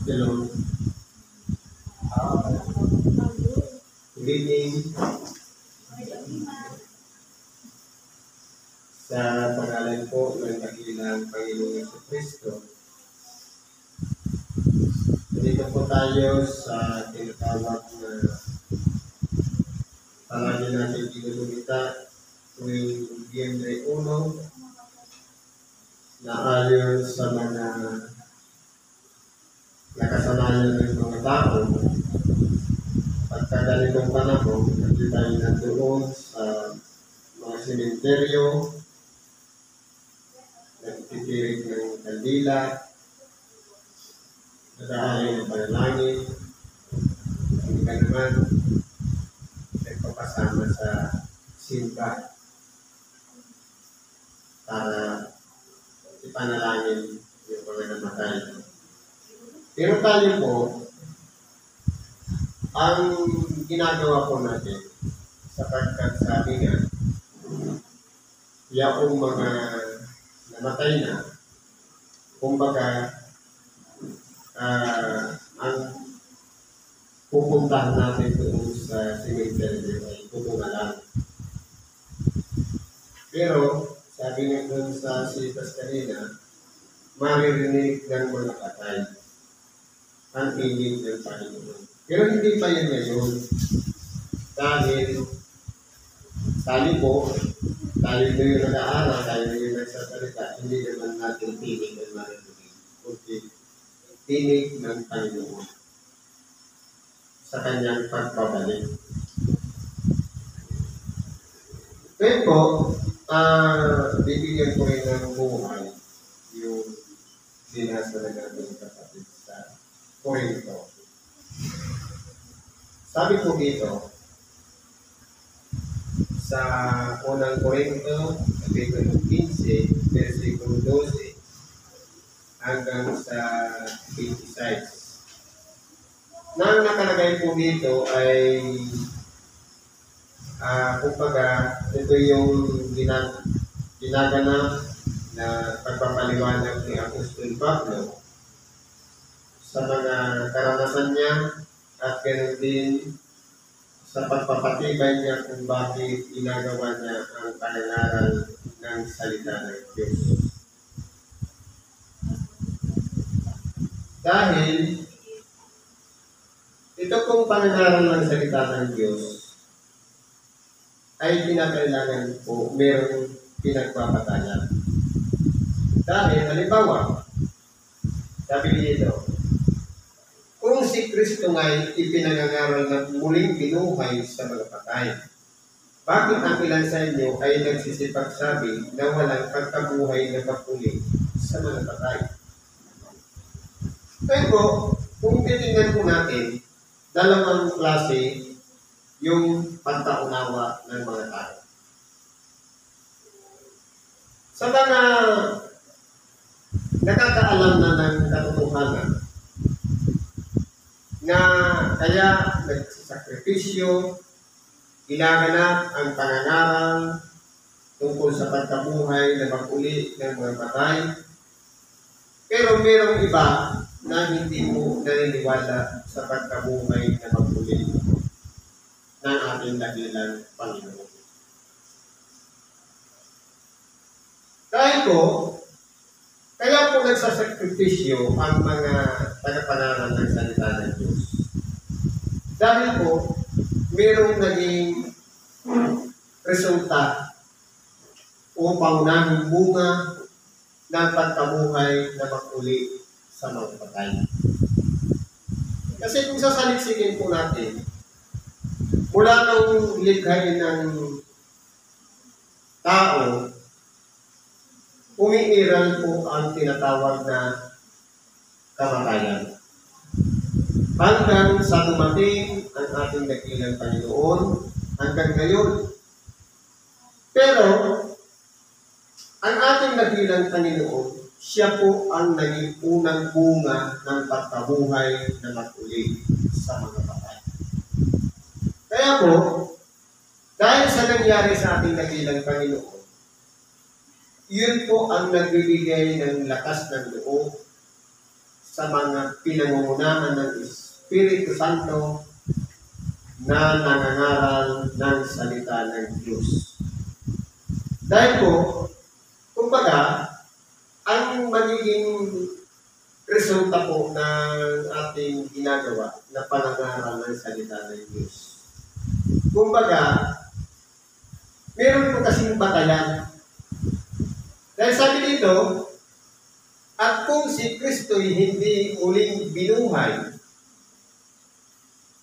Hello. Good evening. Sa pangalan po ng dakilang Panginoong Jesucristo, dito po tayo sa tinatawag na palagi natin ginulumita tuwing Nobyembre 1 na ayon sa mga nakasanayan ng mga tao. Pagka ganitong panahon, hindi tayo nandoon sa mga sementeryo, nagtitirig ng kandila, nag-aalay ng panalangin, hindi ka naman nagpapasama sa simba para ipanalangin yung mga namatay. Pero tayo po, ang ginagawa po natin sapagkat sabi nga, yung mga namatay na, kumbaga, ang pupuntahan natin doon sa cemetery ay pupunta lang. Pero, sabi nga doon sa sitas kanina, maririnig ng mga patay ang ingin ng Panginoon. Pero hindi pa yan ngayon. Dahil tayo po, tayo na yung nag-aaral, tayo na yung nagsasalita, hindi naman natin tinig ng maririnig. Kundi tinig ng Panginoon sa kanyang pagbabalik. Kaya po, bibigyan ko rin ng buhay yung binasa na natin kapatid sa Korinto. Sabi po dito, sa unang Korinto, kapitulo 15, versikulo 12, hanggang sa 26. Na ang nakalagay po dito ay, kumbaga, ito yung ginaganap na pagpapaliwanag ni Apostol Pablo sa mga karanasan niya at ganoon din sa pagpapatibay niya kung bakit ginagawa niya ang panangaral ng salita ng Diyos. Dahil ito pong panangaral ng salita ng Diyos ay kinakailangan po mayroong pinagpapatayan. Dahil, halimbawa, sabi dito, kung si Kristo nga'y ipinangangaral na muling binuhay sa mga patay, bakit ang ilan sa inyo ay nagsisipagsabi na walang pagkabuhay na papuli sa mga patay? Pero, kung titingnan po natin, dalawang klase yung pagkaunawa ng mga tao. Sa mga nakakaalam na ng katotohanan, na kaya nagsasakripisyo, ginaganap ang pangangaral tungkol sa pagkabuhay na maguli ng mga patay. Pero mayroong iba na hindi mo naniniwala sa pagkabuhay na maguli ng ating dakilang Panginoon. Kaya po nagsasakripisyo ang mga tagapanaran ng salita ng Diyos. Dahil po, mayroong naging resulta o pangunahing bunga ng pagkabuhay na maguli sa mga patay. Kasi kung sasaliksikin po natin, mula nung likhain ng tao, umiiral po ang tinatawag na kamatayan. Hanggang sa dumating ang ating dakilang Panginoon, hanggang ngayon. Pero, ang ating dakilang Panginoon, siya po ang naging unang bunga ng pagkabuhay na maguli sa mga patay. Kaya po, dahil sa nangyari sa ating dakilang Panginoon, yun po ang nagbibigay ng lakas ng loob sa mga pinangungunahan ng Espiritu Santo na nangangaral ng salita ng Diyos. Dahil po, kumbaga, ang magiging resulta po ng ating ginagawa na panangaral ng salita ng Diyos. Kumbaga, meron po kasing batayan. Dahil sabi dito, at kung si Kristo'y hindi muling binuhay,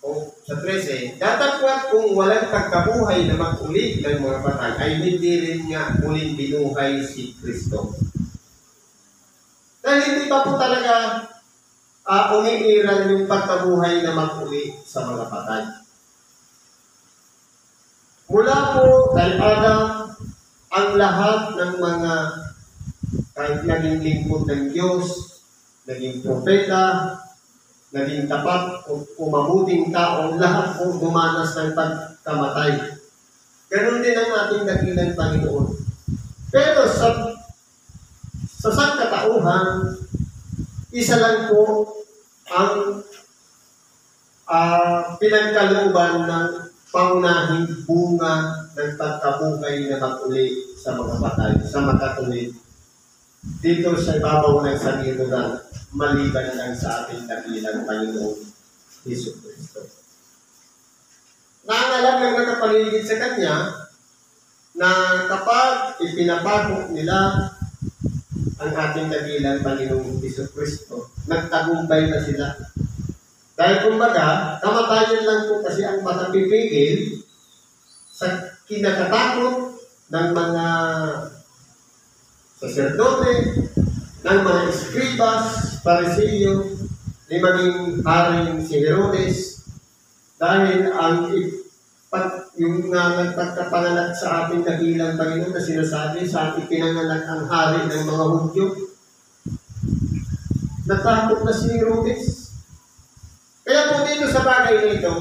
o sa 13, datapwat kung walang pagkabuhay na mag-uli ng mga patay, ay hindi rin nga muling binuhay si Kristo. Dahil hindi pa po talaga umiiral yung pagkabuhay na mag-uli sa mga patay. Mula po kay Adam, ang lahat ng mga kahit naging lingkod ng Diyos, naging propeta, naging tapat o mabuting tao, lahat po dumanas ng pagkamatay. Ganon din ang ating dakilang Panginoon. Pero sa sangkatauhan, isa lang po ang pinagkalooban ng pangunahing bunga ng pagkabuhay na mag-uli sa mga patay, sa makatuwid. Dito sa ibabaw ng sanlibutan, maliban lang sa ating dakilang Panginoon Jesucristo. Naangalam ng nakapaligid sa Kanya na kapag ipinapako nila ang ating dakilang Panginoon Jesucristo, nagtagumpay na sila. Dahil kumbaga, kamatayan lang po kasi ang matapipigil sa kinakatakot ng mga saserdote, ng mga eskribas, pariseo, ni maging haring si Herodes, dahil yung nagpagkapanganak sa ating dakilang Panginoon na sinasabi sa ating pinanganak ang hari ng mga Hudyo, natakot na si Herodes. Kaya po dito sa bagay na ito,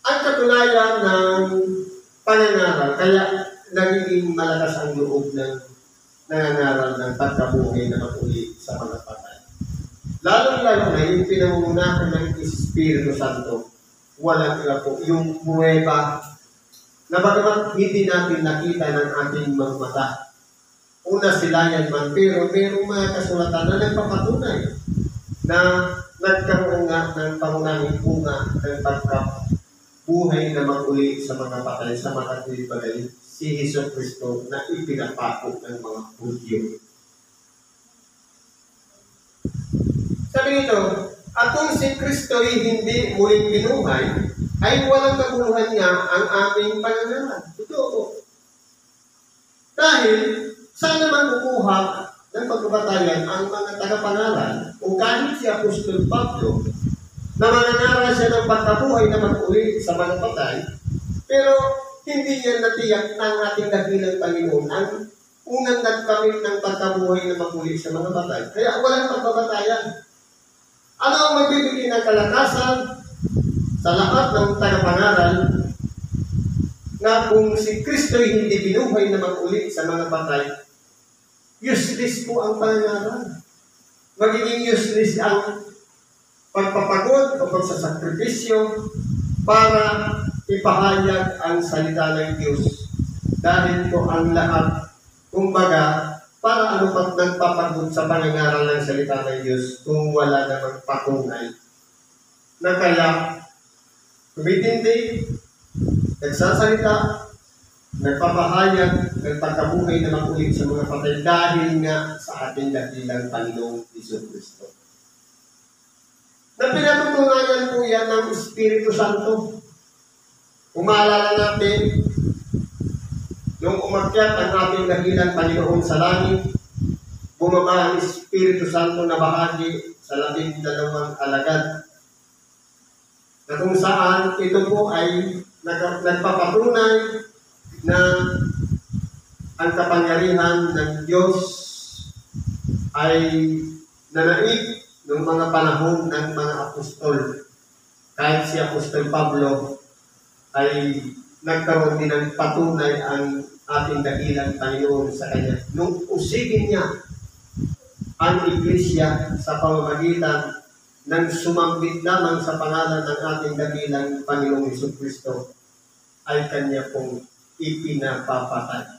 ang katunayan ng pangangaral, kaya nagiging malakas ang loob ng nangangaral ng pagkabuhay na mag-uli sa mga patay. Lalo-lalo na yung pinangungunahan ng Espiritu Santo, walang iba po yung pruweba na bagamat hindi natin nakita ng ating mga mata. Una silayan man, pero merong mga kasulatan na nagpapatunay na nagkaroon nga ng pangunahing bunga ng pagkabuhay na mag-uli sa mga patay, sa mga bagay, si Jesucristo na ipinapako ng mga Hudyo. Sabi nito, at kung si Kristo ay hindi muling binuhay, ay walang kabuuhan niya ang aming panananan. Ito po. Dahil, saan naman kukuha ng pagbabatayan ang mga tagapangaral o kahit si Apostol Pablo na manangaral siya ng pagkabuhay na mag-uli sa mga patay, pero hindi yan natiyak ng ating dakilang Panginoon ang unang nagkamit ng pagkabuhay na mag-uli sa mga patay. Kaya walang pagbabatayan. Ano ang magbibigay ng kalakasan sa lahat ng tagapangaral na kung si Kristo hindi binuhay na mag-uli sa mga patay, useless po ang pangaral. Magiging useless ang pagpapagod o pagsasakripisyo para ipahayag ang salita ng Diyos. Dahil po ang lahat, kumbaga, para ano pat nagpapagod sa pangangaral ng salita ng Diyos kung wala namang patunay na kaya tumitindi, nagsasalita, nagpapahayag ng pagkabuhay na mag-ulit sa mga patay dahil nga sa ating dakilang Panginoong Jesucristo. Na pinatutunayan po yan ng Espiritu Santo. Kung maalala natin, nung umakyat ang ating dakilang Panginoon sa langit, bumaba ang Espiritu Santo na bahagi sa 12 alagad. Na kung saan ito po ay nagpapatunay na ang kapangyarihan ng Diyos ay nanaig noong mga panahon ng mga apostol. Kahit si Apostol Pablo ay nagkaroon din ng patunay ang ating dakilang Panginoon sa kanya. Nung usigin niya ang Iglesia sa pamamagitan ng sumambit lamang sa pangalan ng ating dakilang Panginoong Jesucristo ay Kanya pong ipinapapatay.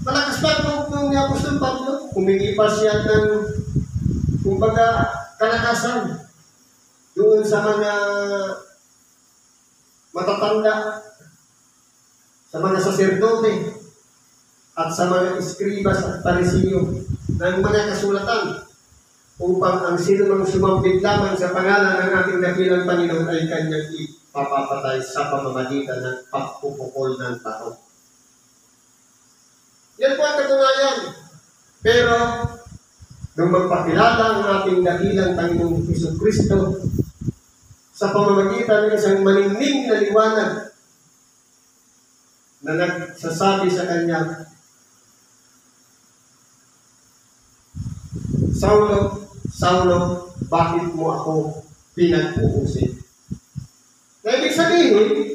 Malakas pa nung ni Apostol Pablo, humingi pa siya ng, kumbaga, kalakasan doon sa mga matatanda, sa mga saserdote, at sa mga eskribas at parisiyo ng mga kasulatan upang ang sino mang sumambit lamang sa pangalan ng ating dakilang Panginoon ay Kanyang ipapapatay sa pamamagitan ng pagpupukol ng tao. Yan po ang katunayan. Pero, nung magpakilala ang ating dakilang Panginoong Jesucristo sa pamamagitan ng isang malingning na liwanag na nagsasabi sa Kanya, Saulo, Saulo, bakit mo ako pinag-uusin? Na ibig sabihin,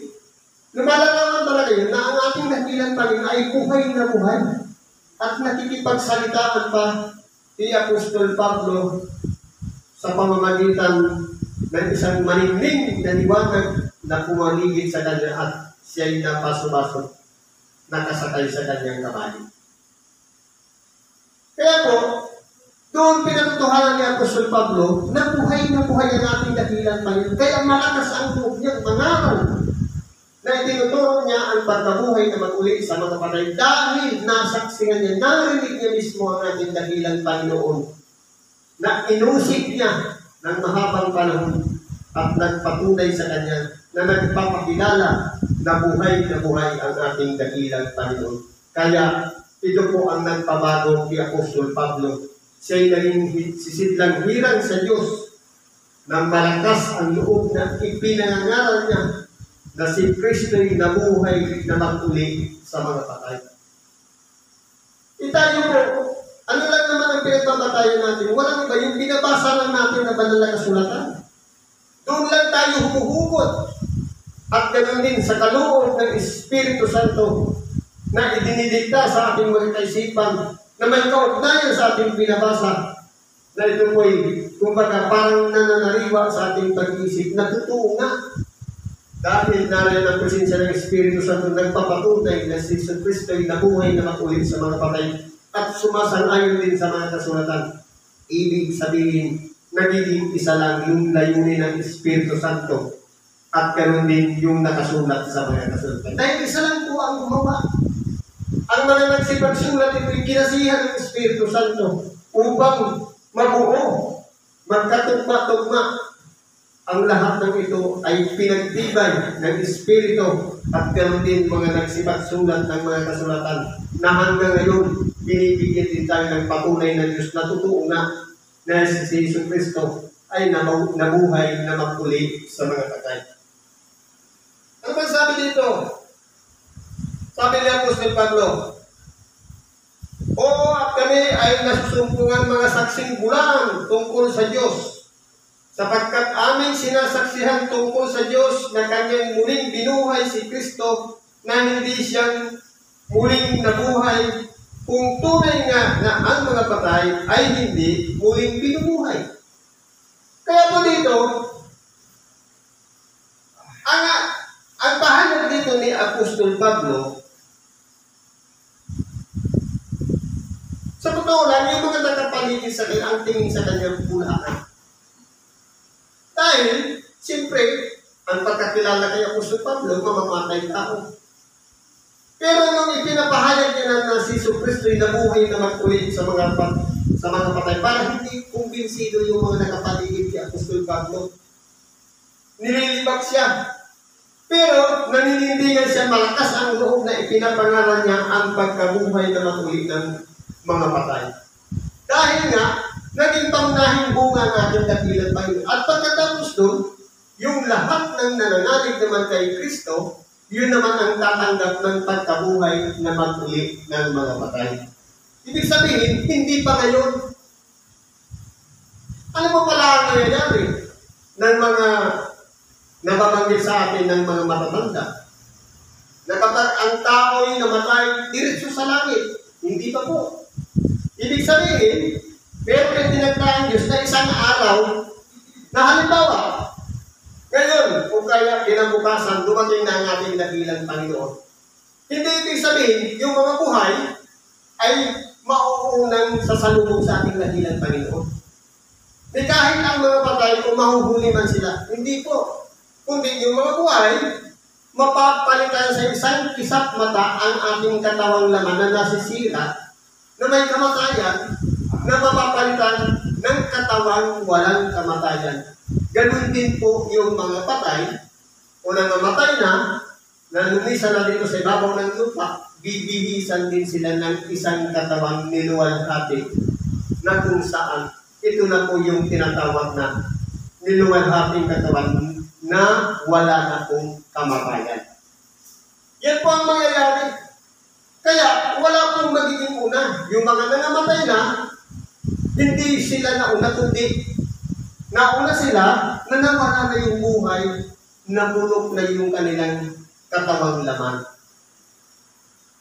lumalalaman talaga yun na ang ating dakilang Panginoon ay buhay na buhay at nakikipagsalitaan pa ni Apostol Pablo sa pamamagitan ng isang maningning na liwanag na pumaligid sa kanya at siya'y napaso-baso nakasakay sa kanyang kamay. Kaya po, doon pinatutuhanan ni Apostol Pablo na buhay ang ating dakilang Panginoon. Kaya malakas ang loob niyang mangaral na itinuturo niya ang pagkabuhay na mag-uli sa mga patay dahil nasaksihan niya, narinig niya mismo ang ating dakilang Panginoon na inusik niya ng mahabang panahon at nagpatunay sa kanya na nagpapakilala na buhay ang ating dakilang Panginoon. Kaya ito po ang nagpabago kay Apostol Pablo. Siya'y naging sisidlang hirang sa Diyos nang malakas ang loob na ipinangangaral niya na si Kristo'y nabuhay na mag-uli sa mga patay. Itayo po, ano lang naman ang pinagbabatayan natin? Walang iba, yung binabasa lang natin na banal na kasulatan. Doon lang tayo humuhugot. At ganoon din sa kaloob ng Espiritu Santo na idinidikta sa ating mga kaisipan na may kaugnayan sa ating binabasa na ito po'y kumbaga parang nananariwa sa ating pag-isip na totoo nga. Dahil nariyan ang presensya ng Espiritu Santo nagpapatunay na si Kristo ay nabuhay na makulit sa mga patay at sumasang-ayon din sa mga kasulatan. Ibig sabihin, nagiging isa lang yung layunin ng Espiritu Santo at ganoon din yung nakasulat sa mga kasulatan. Dahil isa lang po ang gumawa. Ang mga nagsipagsulat ito'y kinasihan ng Espiritu Santo upang mabuo, magkatugma-tugma. Ang lahat ng ito ay pinagtibay ng Espiritu at ganoon din mga nagsipagsulat ng mga kasulatan na hanggang ngayon binibigyan din tayo ng patunay ng Diyos na totoo nga na si Jesus Cristo ay nabuhay na mag-uli sa mga patay. Ano ba sabi dito? Sabi ni Apostol Pablo, oo, at kami ay nasusumpungan mga saksing bulan tungkol sa Diyos, sapagkat aming sinasaksihan tungkol sa Diyos na Kanyang muling binuhay si Kristo na hindi siyang muling nabuhay kung tunay nga na ang mga patay ay hindi muling binubuhay. Kaya po dito, ang pahayag dito ni Apostol Pablo, sa totoo lang, yung mga nakapaligid sa kanya, ang tingin sa kanyang bulaan. Dahil, siyempre, ang pagkakilala kay Apostol Pablo, mamamatay tao. Pero nung ipinapahayag niya na si Kristo ay nabuhay na mag-uli sa mga patay, para hindi kumbinsido yung mga nakapaligid kay Apostol Pablo. Nililibak siya. Pero naninindigan siya, malakas ang loob na ipinapangalan niya ang pagkabuhay na mag-uli ng mga patay. Dahil nga, naging pangunahing bunga ng ating dakilang Panginoon. At pagkatapos doon, yung lahat ng nananalig naman kay Kristo, yun naman ang tatanggap ng pagkabuhay na mag-uli ng mga patay. Ibig sabihin, hindi pa ngayon. Ano mo pala ang nangyayari ng mga nababanggit sa atin ng mga matatanda? Na kapag ang tao'y namatay, diretso sa langit. Hindi pa po. Ibig sabihin, meron yung tinaglaan Diyos na isang araw na halimbawa, ngayon, kung kaya kinabukasan, dumating na ang ating dakilang Panginoon. Hindi ibig sabihin, yung mga buhay ay mauunang sasalubong sa ating dakilang Panginoon. Di kahit ang mga patay kung mahuhuli man sila, hindi po. Kundi yung mga buhay, mapapalitan sa isang kisap mata ang ating katawang laman na nasisira, na may kamatayan, na mapapalitan ng katawang walang kamatayan. Ganun din po yung mga patay, o nangamatay na lumisa na dito sa ibabaw ng lupa, bibihisan din sila ng isang katawang niluwalhati na kung saan ito na po yung tinatawag na niluwalhating katawan na wala na pong kamatayan. Yan po ang mangyayari. Kaya wala pong magiging una. Yung mga nangamatay na, hindi sila nauna, kundi nauna sila na nawala na yung buhay, nabulok na yung kanilang katawang laman.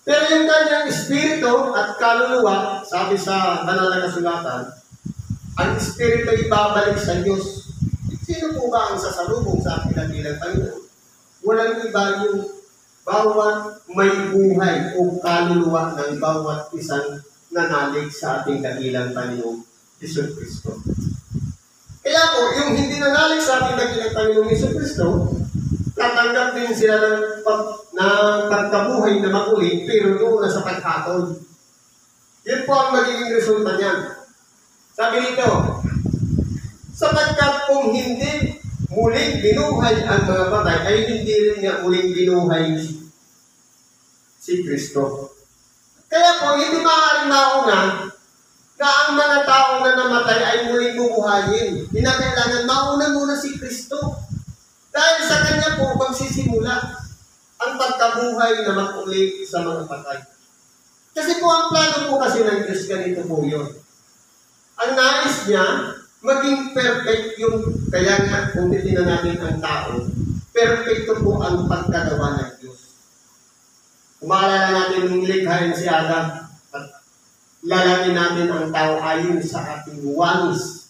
Pero yung kanyang espiritu at kaluluwa, sabi sa banal na kasulatan, ang espiritu ay babalik sa Diyos. Sino po ba ang sasalubong sa ating dakilang Panginoon? Walang iba yung bawat may buhay o kaluluwa ng bawat isang nanalig sa ating dakilang Panginoon, Hesus Kristo. Kaya po, yung hindi nanalig sa ating dakilang Panginoon, Hesus Kristo, tatanggap din sila ng pagkabuhay na makulit, pero doon na sa paghatol. Yun po ang magiging resulta niyan. Sabi nito, sapagkat kung hindi muling binuhay ang mga patay, ay hindi rin nga muling binuhay si Kristo. Kaya po, hindi maaaring mauna na ang mga tao na namatay ay muling bubuhayin. Kinakailangan mauna muna si Kristo. Dahil sa Kanya po magsisimula ang pagkabuhay na mag-uli sa mga patay. Kasi po ang plano po kasi ng Diyos, ganito po yun. Ang nais niya, maging perfect yung, kaya nga, kung titignan natin ang tao, perfecto po ang pagkagawa ng Diyos. Umaalala natin yung likhain si Adam, at lalangin natin ang tao ayon sa ating wangis,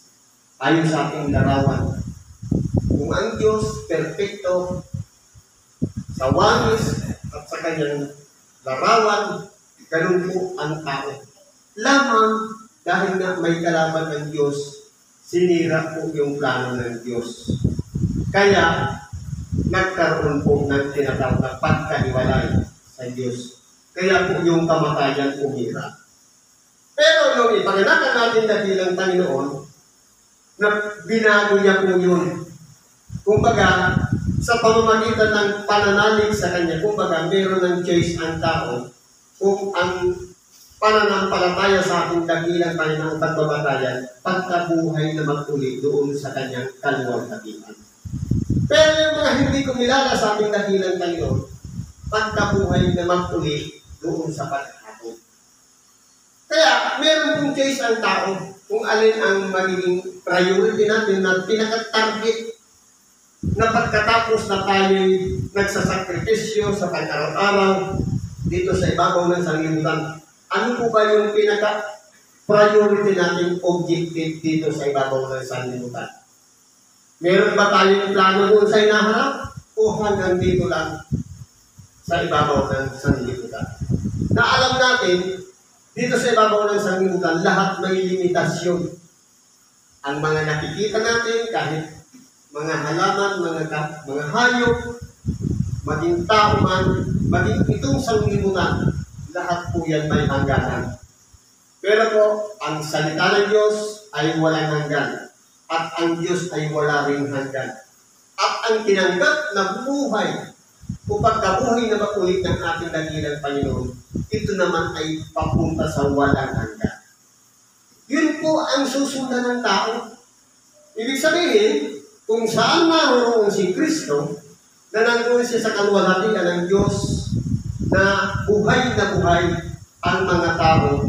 ayon sa ating larawan. Kung ang Diyos, perfecto, sa wangis at sa kanyang larawan, ganun po ang tao. Lamang, dahil nga may kalaban ng Diyos, sinira po yung plano ng Diyos. Kaya, nagkaroon po ng tinatawag na pagkahiwalay sa Diyos. Kaya po yung kamatayan umira. Pero nung ipanganakan natin dakilang Panginoon, na binago niya po yun. Kumbaga, sa pamamagitan ng pananalig sa Kanya, kumbaga, meron ng choice ang tao kung ang pananampalataya sa ating dakilang Panginoong pagbabatayan, pagkabuhay na mag-uli doon sa Kanyang kaluwalhatian. Pero yung mga hindi kumilala sa ating dakilang Panginoon, pagkabuhay na mag-uli doon sa paghatol. Kaya, meron pong choice ang tao kung alin ang magiging priority natin na pinaka-target na pagkatapos na tayo'y nagsasakripisyo sa pag-araw-araw dito sa ibabaw ng sanglibutan. Ano po ba yung pinaka-priority nating objective dito sa ibabaw ng sanglibutan? Meron ba tayong plano doon sa inaharap? O hanggang dito lang sa ibabaw ng sanglibutan? Na alam natin, dito sa ibabaw ng sanglibutan, lahat may limitasyon. Ang mga nakikita natin, kahit mga halaman, mga hayop, maging tao man, maging itong sanglibutan, lahat po yan may hangganan. Pero po, ang salita ng Diyos ay walang hanggan. At ang Diyos ay wala ring hanggan. At ang tinanggap na buhay o pagkabuhay na makulit ng ating dakilang Panginoon, ito naman ay papunta sa walang hanggan. Yun po ang susundan ng tao. Ibig sabihin, kung saan naroon si Kristo, na nandoon siya sa kaluwalhatian ng Diyos, na buhay ang mga tao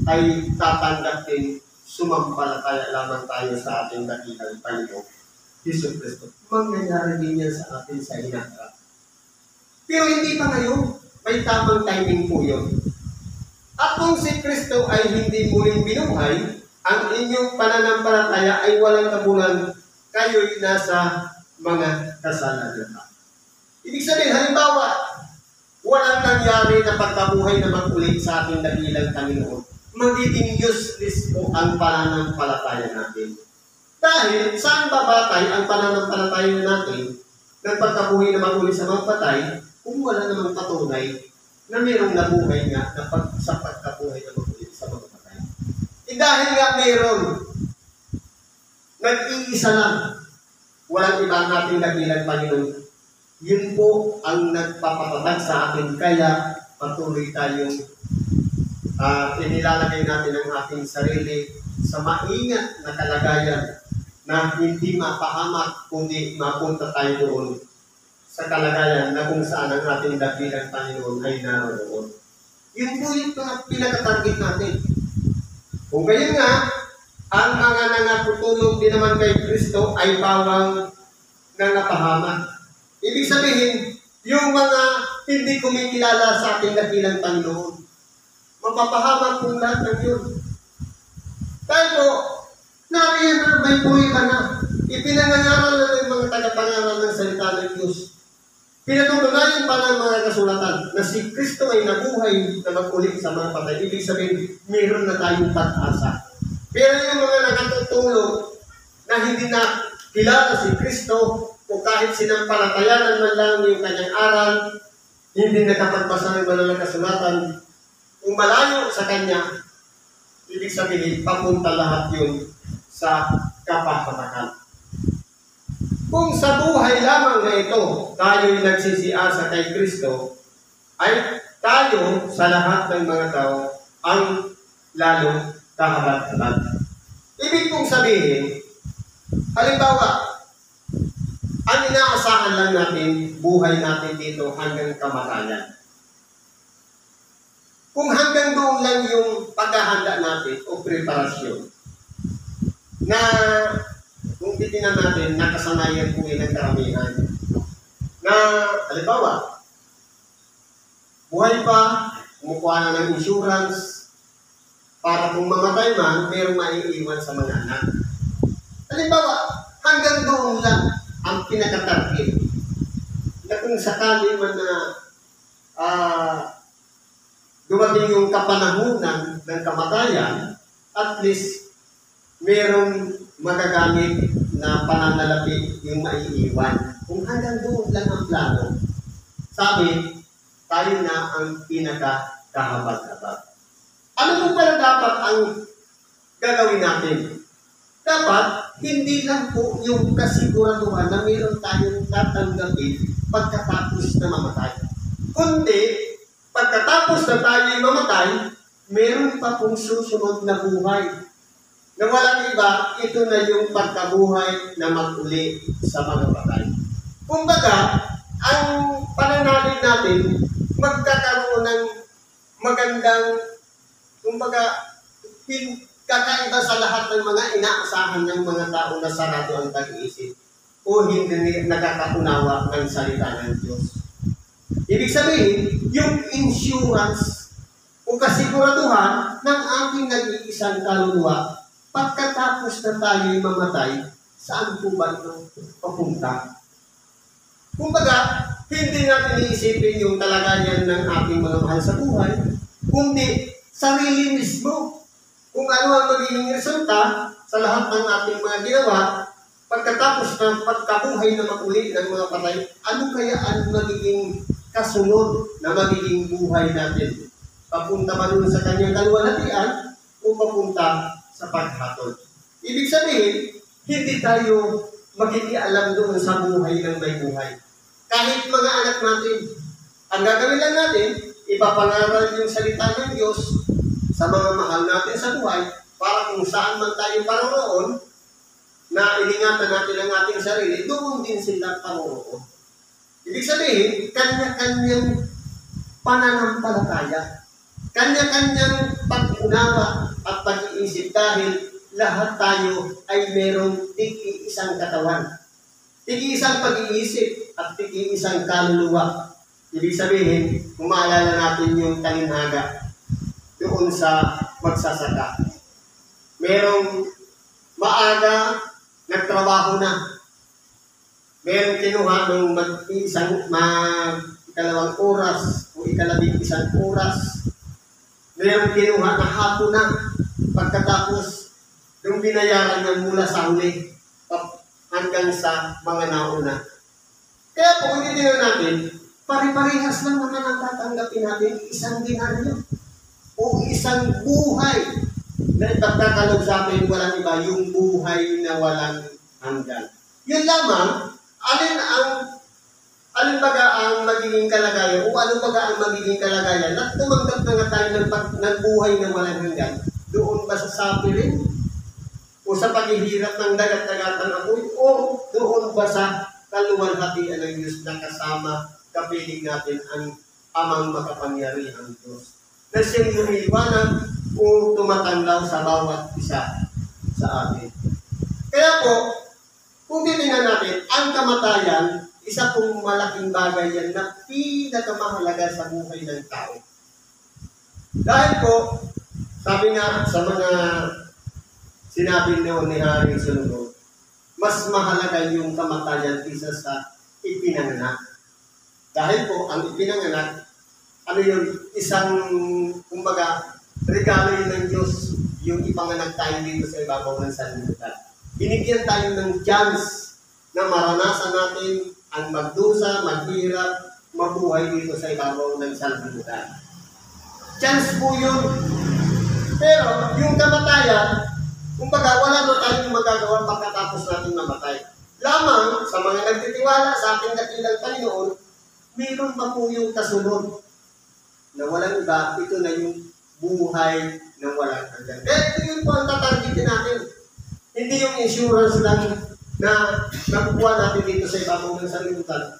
ay tatanggap din, sumampalataya lamang tayo sa ating dakilang Panginoon, Hesus Kristo. Mangyayari din yan sa atin sa hinaharap. Pero hindi pa ngayon, may tamang timing po yun. At kung si Kristo ay hindi muling binuhay, ang inyong pananampalataya ay walang kabulan, kayo'y nasa mga kasalanan. Ibig sabihin, halimbawa, walang nangyari na pagkabuhay na mag-ulit sa ating dakilang Panginoon. Magiging useless po ang pananampalataya natin. Dahil saan babatay ang pananampalataya natin ng pagkabuhay na mag-ulit sa mga patay kung wala namang patunay na mayroong nabuhay nga na sa pagkabuhay na mag-ulit sa mga patay. Dahil nga mayroon, nag-iisa lang, walang ibang ating dakilang Panginoon. Yun po ang nagpapatatag sa atin, kaya patuloy tayong inilalagay natin ang ating sarili sa maingat na kalagayan na hindi mapahamak, kundi mapunta tayo doon sa kalagayan na kung saan ang ating dakilang Panginoon ay naroon. Yun po yung pinakatarget natin. Kung gayon nga, ang mga nangatutulog din naman kay Kristo ay bawang nangapahamak. Ibig sabihin, yung mga hindi kumikilala sa ating dakilang Panginoon, mapapahamak po lahat ng yun. Dahil po, nariyan na, may buhay ka na. Ipinangangaral na ng mga tagapangaral ng salita ng Diyos. Pinatutunayan pa ng mga kasulatan na si Kristo ay nabuhay na mag-ulit sa mga patay. Ibig sabihin, mayroon na tayong pag-asa. Pero yung mga nakatutulog na hindi na kilala si Kristo, o kahit sinampalatayanan man lang yung kanyang aral, hindi nakapagbasa ng banal na kasulatan, kung malayo sa kanya, ibig sabihin, papunta lahat yun sa kapahamakan. Kung sa buhay lamang na ito, tayo'y nagsisiasa kay Kristo, ay tayo sa lahat ng mga tao ang lalong kahabat-habat. Ibig kong sabihin, halimbawa, ang inaasahan lang natin, buhay natin dito hanggang kamatayan. Kung hanggang doon lang yung paghahanda natin o preparasyon, na kung titingnan natin, nakasanayan po ng karamihan, na halimbawa, buhay pa, kumukuha na ng insurance, para kung mamatay man, mayroong maiiwan sa mga anak. Halimbawa, hanggang doon lang ang pinakatarget na kung sakali man na dumating yung kapanahunan ng kamatayan, at least merong magagamit na pananalapi yung maiiwan. Kung hanggang doon lang ang plano, sabi, tayo na ang pinaka-kahabat-habat. Ano po pala dapat ang gagawin natin? Dapat, hindi lang po yung kasiguraduhan na mayroon tayong tatanggapin pagkatapos na mamatay. Kundi, pagkatapos na tayo mamatay, mayroon pa pong susunod na buhay. Na walang iba, ito na yung pagkabuhay na mag-uli sa mga patay. Kumbaga, ang pananalig natin, magkakaroon ng magandang, kumbaga, kakaiba sa lahat ng mga inaasahan ng mga tao na sarado ang pag-iisip o hindi nakakaunawa ng salita ng Diyos. Ibig sabihin, yung insurance o kasiguraduhan ng ating nag-iisang kaluluwa, pagkatapos na tayo'y mamatay, saan po ba ito papunta? Kumbaga, hindi natin iisipin yung kalagayan ng ating mga mahal sa buhay, kundi sarili mismo. Kung ano ang magiging resulta sa lahat ng ating mga ginawa, pagkatapos ng pagkabuhay na mag-uli ng mga patay, ano kaya ang magiging kasunod na magiging buhay natin? Papunta ba doon sa kanyang kaluwalhatian o papunta sa paghatol? Ibig sabihin, hindi tayo makikialam doon sa buhay ng may buhay. Kahit mga anak natin, ang gagawin lang natin, ipapangaral yung salita ng Diyos sa mga mahal natin sa buhay, para kung saan man tayo paroroon, na iningatan natin ang ating sarili, doon din sila paroroon. Ibig sabihin, kanya-kanyang pananampalataya, kanya-kanyang pag-unawa at pag-iisip, dahil lahat tayo ay merong tig-iisang katawan, tig-iisang pag-iisip at tig-iisang kaluluwa. Ibig sabihin, kung maalala natin yung talinhaga, doon sa magsasaka. Merong maaga, nagtrabaho na. Merong kinuha ng ikalawang oras o ikalabing-isang oras. Merong kinuha na hapon na. Pagkatapos, yung binayaran niya mula sa huli hanggang sa mga nauna. Kaya kung hindi natin, pare-parehas lang naman ang tatanggapin natin isang dinaryo o isang buhay na ipagkakalog sa atin walang iba, yung buhay na walang hanggan. Yun lamang, alin baga ang magiging kalagayan o ano baga ang magiging kalagayan na tumanggap na nga tayo ng buhay na walang hanggan, doon ba sa suffering o sa paghihirap ng dagat-dagatan apoy o doon ba sa kaluwalhatian ng Diyos na kasama kapiling natin ang amang makapangyarihang Diyos na siyang lumiwanag o tumatanglaw sa bawat isa sa atin. Kaya po, kung titingnan natin, ang kamatayan, isa pong malaking bagay yan na pinakamahalaga sa buhay ng tao. Dahil po, sabi nga sa mga sinabi noon ni Haring Solomon, mas mahalaga yung kamatayan kaysa sa ipinanganak. Dahil po, ang ipinanganak, ano yun, isang, kumbaga, regalo yun ng Diyos, yung ipanganak tayo dito sa ibabaw ng sanlibutan. Binigyan tayo ng chance na maranasan natin ang magdusa, maghirap, mabuhay dito sa ibabaw ng sanlibutan. Chance po yun. Pero, yung kamatayan, kumbaga, wala na tayong magagawa pagkatapos natin mamatay. Lamang, sa mga nagtitiwala sa ating dakilang Panginoon, mayroon pa po yung kasunod na walang iba, ito na yung buhay na walang hanggan. Kaya ito yun po ang tatargetin natin. Hindi yung insurance lang na nakukuha natin dito sa ibabaw ng sanlibutan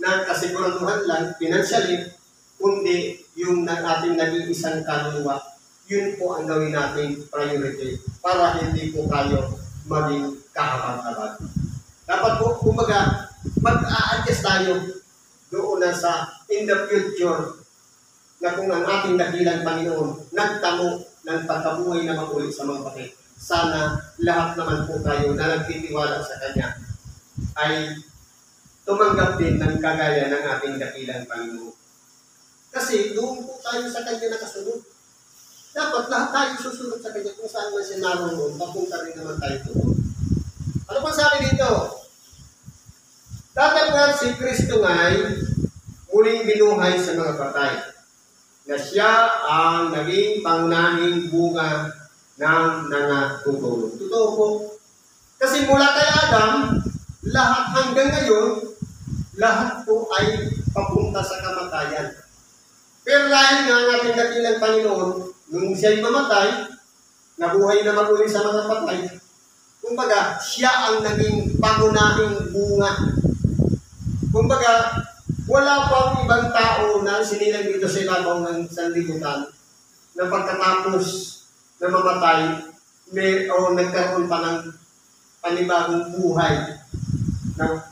na kasiguraduhan lang, financially, kundi yung ating nag-iisang kaluluwa. Yun po ang gawin natin priority para hindi po tayo maging kahabang-habang. Dapat po, kumbaga, mag-a-adjust tayo doon na sa in the future na kung ang ating dakilang Panginoon nagtamo ng pagkabuhay na makulit sa mga patay. Sana lahat naman po tayo na nagtitiwala sa Kanya ay tumanggap din ng kagaya ng ating dakilang Panginoon. Kasi doon po tayo sa Kanya nakasunod. Dapat lahat tayo susunod sa Kanya kung saan man siya naroon, papunta rin naman tayo doon. Ano pa sabi dito? Tatapos si Kristo nga'y muling binuhay sa mga patay, na siya ang naging pangunahing bunga ng nangatutulog. Totoo po. Kasi mula kay Adam, lahat hanggang ngayon, lahat po ay papunta sa kamatayan. Pero dahil nga ang ating dakilang Panginoon, nung siya'y mamatay, nabuhay na maguli sa mga patay, kumbaga, siya ang naging pangunahing bunga. Kumbaga, wala pang ibang tao na sinilang dito sa ibabaw ng sanlibutan na pagkatapos na mamatay o nagkaroon pa ng panibagong buhay na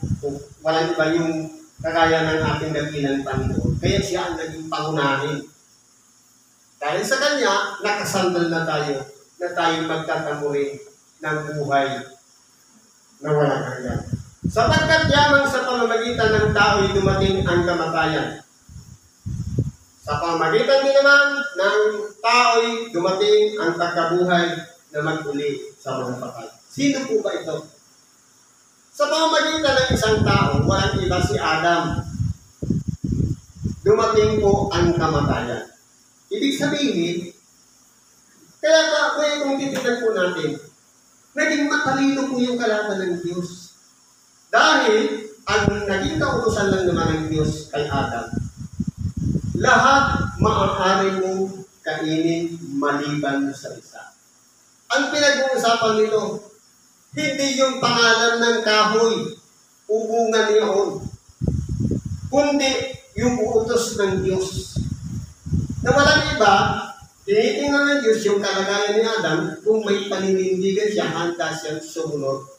walang iba yung kagaya ng ating dakilang Panginoon. Kaya siya ang naging pangunahin. Dahil sa Kanya, nakasandal na tayo magtatamuri ng buhay na walang hanggan. Sapagkat yamang sa pamamagitan ng tao'y dumating ang kamatayan. Sa pamamagitan din naman ng tao'y dumating ang pagkabuhay na maguli sa mga patay. Sino po ba ito? Sa pamamagitan ng isang tao, walang iba si Adam. Dumating po ang kamatayan. Ibig sabihin, kaya kung titignan po natin, naging matalino po yung kalaban ng Diyos. Dahil, ang naging kautusan lang naman ng Diyos kay Adam, lahat maaari mong kainin maliban sa isa. Ang pinag-uusapan nito, hindi yung pangalan ng kahoy, ubungan niyon, kundi yung utos ng Diyos. Na walang iba, tinitingnan ng Diyos yung kalagayan ni Adam, kung may paninindigan siya, handa siyang sumunod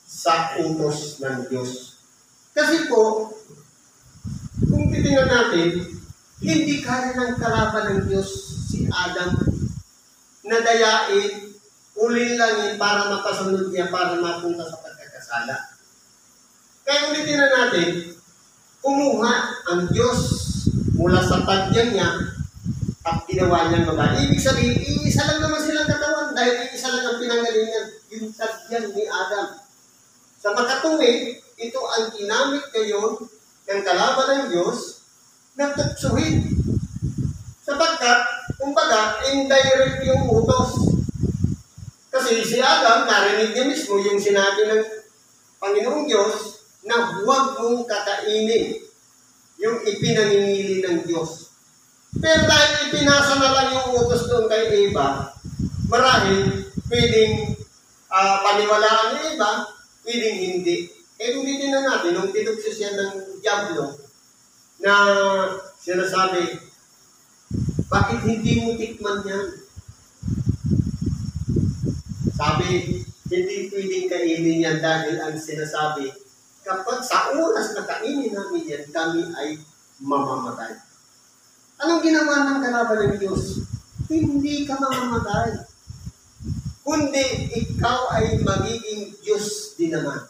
sa utos ng Diyos. Kasi po, kung titingnan natin, hindi kaya ng kalaban ng Diyos si si Adam na dayain, ulilangin para mapasunod niya, para mapunta sa pagkakasala. Kaya ulitin na natin, kumuha ang Diyos mula sa tagyang niya at ginawa niyang babae. Ibig sabihin, iisa lang naman silang katawan dahil iisa lang ang pinanggalingan, yung tagyang ni Adam. Sa makatuwid, ito ang ginamit ngayon ng kalaban ng Diyos na tuksuhin. Sapagkat, kumbaga, indirect yung utos. Kasi si Adam, narinig niya mismo yung sinabi ng Panginoong Diyos na huwag mong kakainin yung ipinangingili ng Diyos. Pero dahil ipinasa na lang yung utos doon kay Eva, marahil pwedeng paniwalaan ni Eva, pwedeng hindi. Eh ulitin na natin, nung tinukso siya ng Diablo, na sinasabi, bakit hindi mo tikman yan? Sabi, hindi pwedeng kainin yan dahil ang sinasabi, kapag sa oras na kainin namin yan, kami ay mamamatay. Anong ginawa ng kalaban ng Diyos? Hindi ka mamamatay. Kundi ikaw ay magiging Diyos din naman.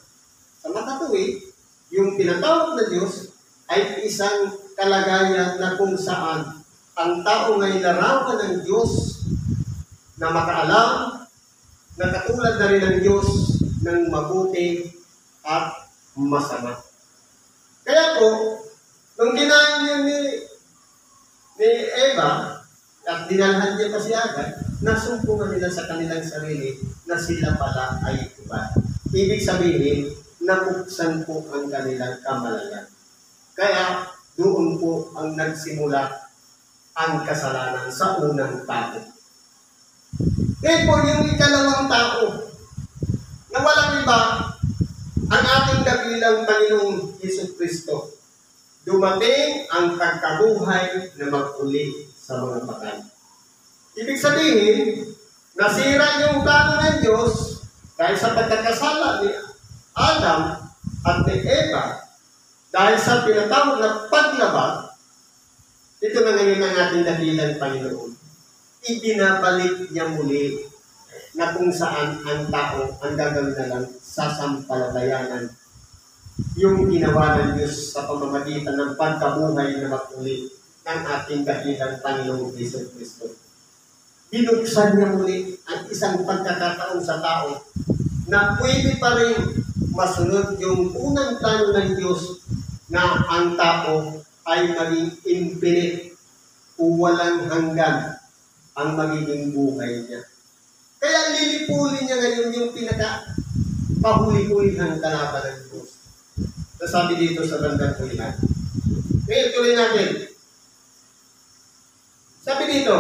Sa makatuwid, yung tinatawag na Diyos ay isang kalagayan na kung saan ang tao ngay larawan ng Diyos na makaalam, na katulad na rin ng Diyos ng mabuti at masama. Kaya po, nung ginahin niya ni Eva, at dinalhan niya pa si Agar, nasumpungan nila sa kanilang sarili na sila pala ay iba. Ibig sabihin, nabuksan po ang kanilang kamalayan. Kaya, doon po ang nagsimula ang kasalanan sa unang tao. Kaya po, yung ikalawang tao, na walang iba, ang ating dakilang Panginoong Hesus Kristo, dumating ang pagkabuhay na mag-uli sa mga patay. Ibig sabihin, nasira yung plano ng Diyos dahil sa pagkakasala ni Adam at ni Eva, dahil sa pinatawag na paglabag. Ito na ngayon ang ating dakilang Panginoon. Ibinabalik niya muli na kung saan ang tao ang gagawin na lang sasampalatayanan yung ginawa ng Diyos sa pamamagitan ng pagkabuhay na mag-uli ng ating dakilang Panginoong Hesus Kristo. Binuksan niya muli ang isang pagkakataon sa tao na pwede pa rin masunod yung unang plano ng Diyos na ang tao ay maging infinite o walang hanggan ang magiging buhay niya. Kaya lilipulin niya ngayon yung pinaka-pahuli-hulihang kalaban ng Diyos. Sabi dito sa bandang hulihan. Ngayon, tuloy natin. Sabi dito,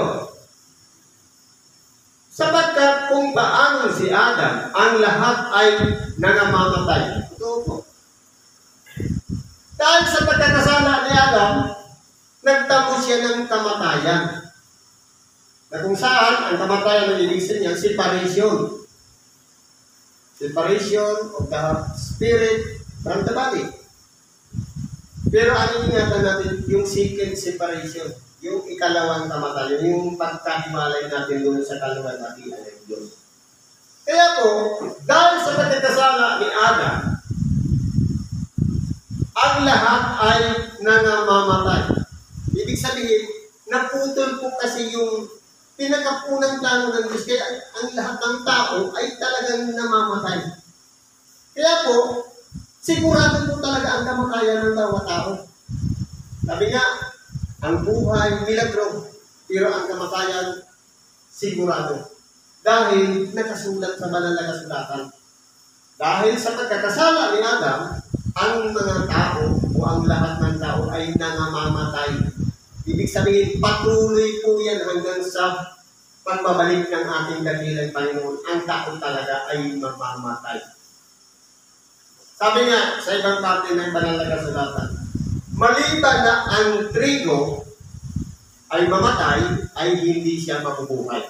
sapagkat kung paano si Adam, ang lahat ay nanamamatay. Ito po. Dahil sa pagkakasala ni Adam, nagtamo siya ng kamatayan. Na kung saan, ang kamatayan ng ibig sabihin niya, separation. Separation of the spirit from the body. Pero ano ingatan natin? Yung second separation. Yung ikalawang kamatayan. Yung pagkahimalay natin doon sa kaluwalhatian ng Diyos. Kaya po, dahil sa pagkakasala ni Adam, ang lahat ay nanamamatay. Ibig sabihin, naputol po kasi yung pinakapunang plano ng Diyos. Kaya ang lahat ng tao ay talagang namamatay. Kaya po, sigurado po talaga ang kamatayan ng bawat tao. Sabi nga, ang buhay, milagro, pero ang kamatayan, sigurado. Dahil nakasulat sa banal na kasulatan. Dahil sa pagkakasala ni Adam, ang mga tao o ang lahat ng tao ay nanamamatay. Ibig sabihin, patuloy po yan hanggang sa pagbabalik ng ating dakilang Panginoon. Ang tao talaga ay mamamatay. Sabi nga sa ibang parte ng banal na kasulatan, maliban na ang trigo ay mamatay, ay hindi siya mabubuhay.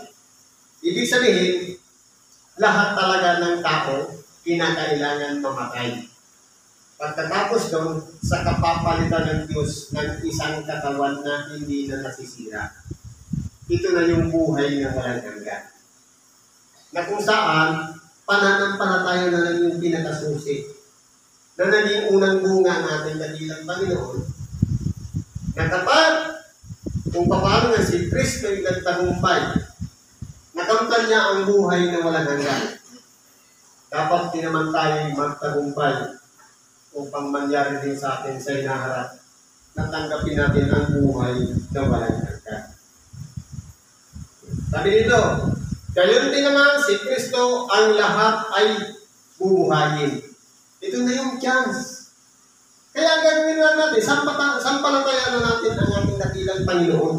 Ibig sabihin, lahat talaga ng tao kinakailangan mamatay. Pagkatapos doon, sa kapapalitan ng Diyos ng isang katawan na hindi na nasisira. ito na yung buhay na walang hanggan. Na kung saan, pananampalataya na lang yung pinakasusi. Na naging unang bunga ng ating dakilang Panginoon. Na kapag, kung paano nga si Kristo ay nagtagumpay, nakamtan niya ang buhay na walang hanggan. Dapat din naman tayo magtagumpay upang mangyari din sa atin sa inaharap. Natanggapin natin ang buhay na walang hanggan. Sabi dito, gayon din naman si Kristo ang lahat ay bubuhayin. Ito na yung chance. Kaya ang gagawin lang natin, sampalataya na natin ang ating dakilang Panginoon,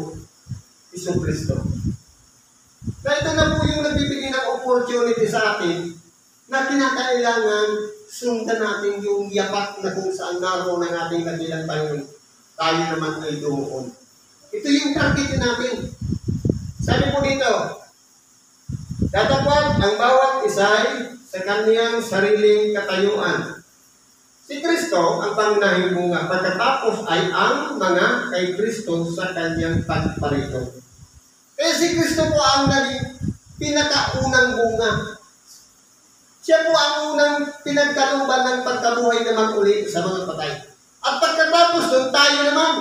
Isu Kristo. Na ito na po yung nagbibigay ng opportunity sa atin na kinakailangan sundan natin yung yapak na kung saan naroon ng ating dakilang Panginoon. Tayo naman ay dumuon. Ito yung target natin. Sabi po dito, datapat ang bawat isa'y sa kaniyang sariling katayuan. Si Kristo ang pangunahing bunga. Pagkatapos ay ang mga kay Kristo sa kaniyang pagparito. Kaya si Kristo po ang naging pinakaunang bunga. Siya po ang unang pinagkaluban ng pagkabuhay naman uli sa mga patay. At pagkatapos doon tayo naman,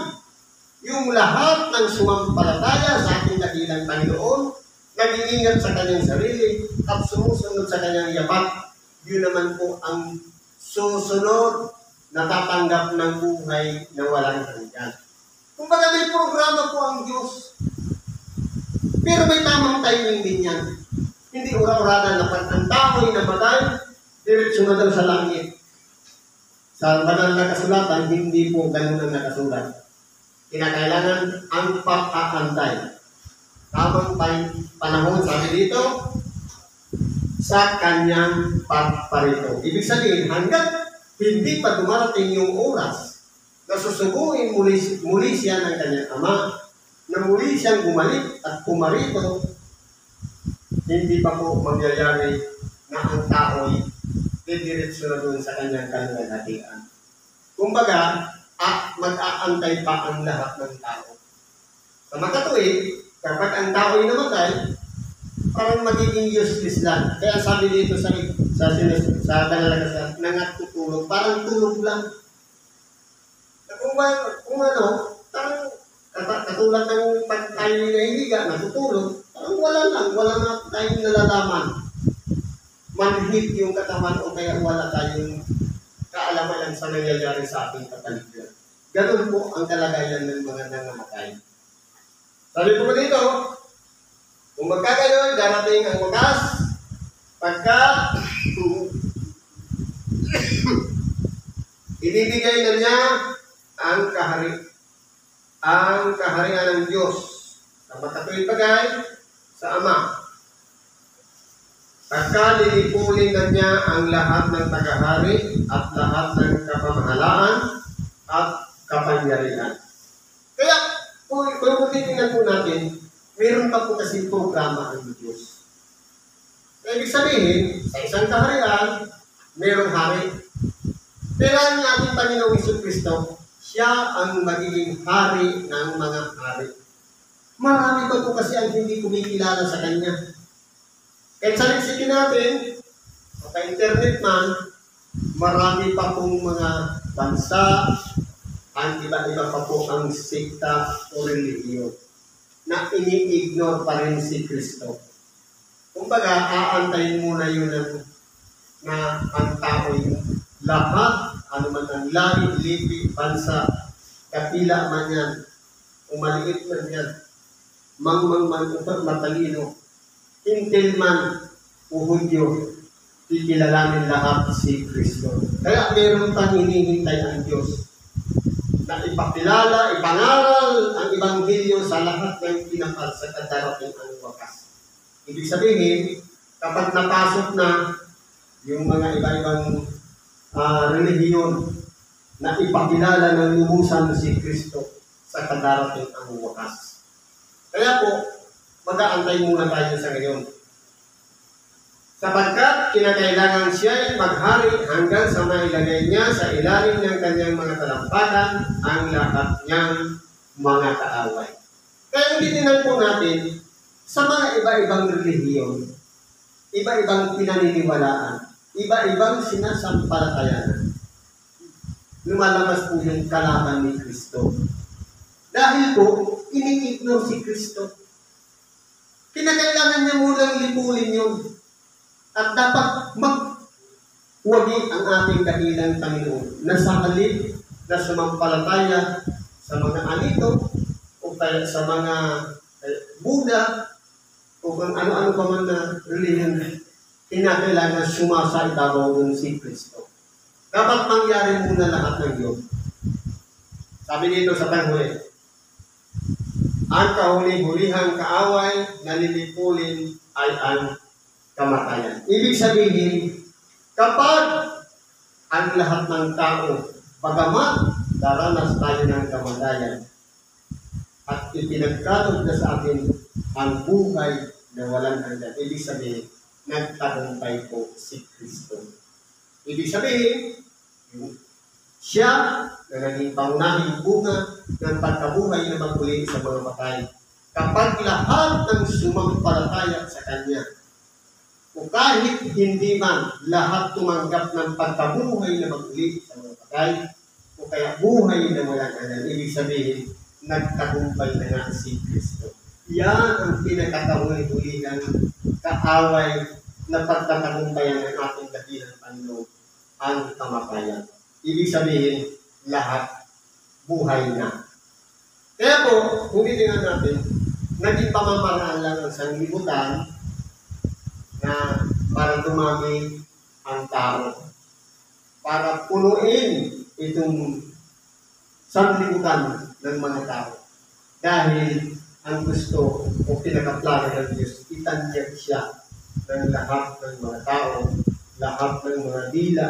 yung lahat ng sumampalataya sa ating dakilang Panginoon, nag-iingat sa kanyang sarili at sumusunod sa kanyang yapak, yun naman po ang susunod na tatanggap ng buhay na walang hanggan. Kumbaga may programa po ang Diyos. Pero may tamang timing din yan. Hindi ura-urada na pag ang tao'y namatay, diretsyo na daw sa langit. Sa banal na kasulatan, hindi po ganun ang nakasulat. Kinakailangan ang pag-aantay. Tamang panahon, sabi dito, sa kanyang pagparito. Ibig sabihin, hanggang hindi pa dumarating yung oras na susuguin muli siya ng kanyang ama, na muli siyang bumalik at pumarito, hindi pa po magyayari na ang tao'y didiretso na doon sa kanyang kalwalhatian. Kumbaga, mag-aantay pa ang lahat ng tao. Sa makatuwid, kapag ang tao'y namatay, parang magiging useless lang. Kaya sabi dito sa Kalalagasaan, nangatutulog, parang tulog lang. Kung ano, parang katulad ng pag tayo nahihiga, natutulog, parang wala na tayong nalalaman. Manhid yung katawan o kaya wala tayong kaalaman sa nangyayari sa ating kapaligiran. Ganun po ang kalagayan ng mga nangamatay. Sabi po dito, kung magkagayon, darating ang wakas, pagka ibibigay na niya ang kaharian ng Diyos sa makatuwid bagay sa Ama. Pagka lilipulin na niya ang lahat ng tagahari at lahat ng kapamahalaan at kapangyarihan. Kaya, kung titingnan po natin, mayroon pa po kasi programa ang Diyos. Ibig sabihin, sa isang kaharian, mayroong hari. Pero ang ating Panginoong Jesucristo, siya ang magiging hari ng mga hari. Marami pa po kasi ang hindi kumikilala sa Kanya. Kahit sa liksikin natin, sa internet man, marami pa pong mga bansa, ang iba-iba pa po ang sekta o relihiyon na ini-ignore pa rin si Kristo. Kumbaga, aantayin muna yun na ang tao'y lahat, ano man ang langit, lipi, bansa, kapila man yan, umaliit man yan, mangmang upang matalino, intil man o Hudyo, kikilalanin lahat si Kristo. Kaya meron pang hinihintay ang Diyos na ipakilala, ipangaral ang Ebanghelyo sa lahat ng pinapal sa kadarating ang wakas. Ibig sabihin, kapag napasok na yung mga iba-ibang relihiyon na ipakilala ng lubusan si Kristo sa kadarating ang wakas. Kaya po, mag-aantay muna tayo sa ngayon. Sapagkat kinakailangan siya ay maghari hanggang sa mailagay niya sa ilalim ng kanyang mga talampakan ang lahat niyang mga kaaway. Kaya tinitingnan po natin sa mga iba-ibang relihiyon, iba-ibang pinaniniwalaan, iba-ibang sinasampalatayanan, lumalabas po yung kalaban ni Kristo. Dahil po, ini-ignore si Kristo. Kinakailangan niya munang lipulin yun. At dapat magwagi ang ating dakilang Panginoon na sa halip na sumampalataya sa mga anito o kaya sa mga Buddha o kung ano-ano pa man na religion, kinakailangan sumasa ibabaw dun si Kristo. Dapat mangyari muna lahat ng yun. Sabi dito sa panghuli, ang kahuli-hulihang kaaway na lilipulin ay ang kamatayan. Ibig sabihin, kapag ang lahat ng tao, bagamat daranas tayo ng kamatayan, at ipinagkaloob na sa atin ang buhay na walang hanggan, ibig sabihin, nagtagumpay po si Kristo. Ibig sabihin, siya na naging pangunahing bunga ng pagkabuhay na magmuli sa mga patay. Kapag lahat ng sumampalataya sa Kanya, o kahit hindi man lahat tumanggap ng pagkabuhay na magmuli sa mga patay, o kaya buhay na walang hanggan, ibig sabihin, nagtagumpay na nga si Kristo. Yan ang pinakatauli-ulihan kaaway na pagtatagumpayan ng ating dakilang Panginoon, ang kamatayan. Ibig sabihin, lahat buhay na. Kaya po, kung titingnan natin, naging pamamaraan lang ang sanglibutan na para dumami ang tao. Para punuin itong sanglibutan ng mga tao. Dahil ang gusto o pinakaplano ng Diyos, itanyag siya ng lahat ng mga tao, lahat ng mga dila,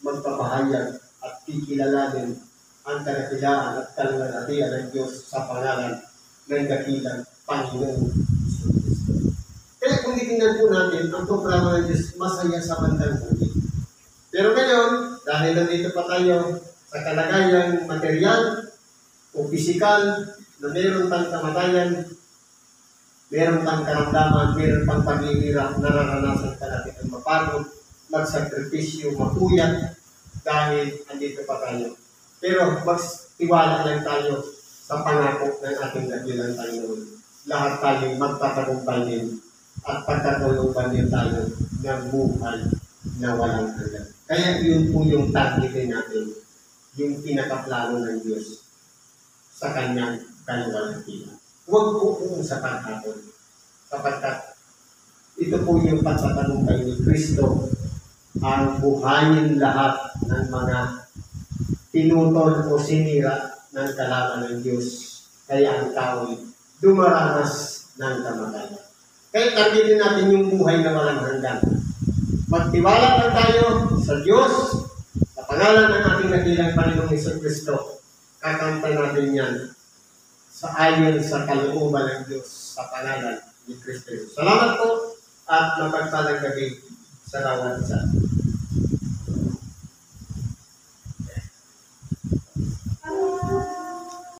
magpapahayag at kikilalanin ang kadakilaan at kaluwalhatian ng Diyos sa pangalan ng dakilang Panginoon Jesucristo. Kaya kung titingnan po natin, ang programa ng Diyos masaya sa bandang huli. Pero ngayon, dahil nandito pa tayo sa kalagayang material o pisikal na meron pang kamatayan, meron pang karamdaman, meron pang paghihirap, nararanasan ka natin ang mapagod, magsakripisyo, mapuyat, dahil andito pa tayo. Pero magtiwala lang tayo sa pangako ng ating dakilang Panginoon. Lahat tayo magtatagumpay din at pagkatulungan din tayo ng buhay na walang hanggan. Kaya yun po yung targetin natin, yung pinakaplano ng Diyos sa kanyang kaluwalhatian. Huwag po kung sa pagkatol, sapagkat ito po yung pagtatagumpay ni Kristo, ang buhayin lahat ng mga pinutol o sinira ng kalaban ng Diyos. Kaya ang tao dumaranas ng kamatayan. Kaya targetin natin yung buhay na walang hanggan. Magtiwala lang tayo sa Diyos, sa pangalan ng ating dakilang Panginoong Jesucristo. Kakanta natin yan sa ayon sa kalooban ng Diyos sa pangalan ni Kristo. Salamat po at mapagpalang gabi sa bawat isa.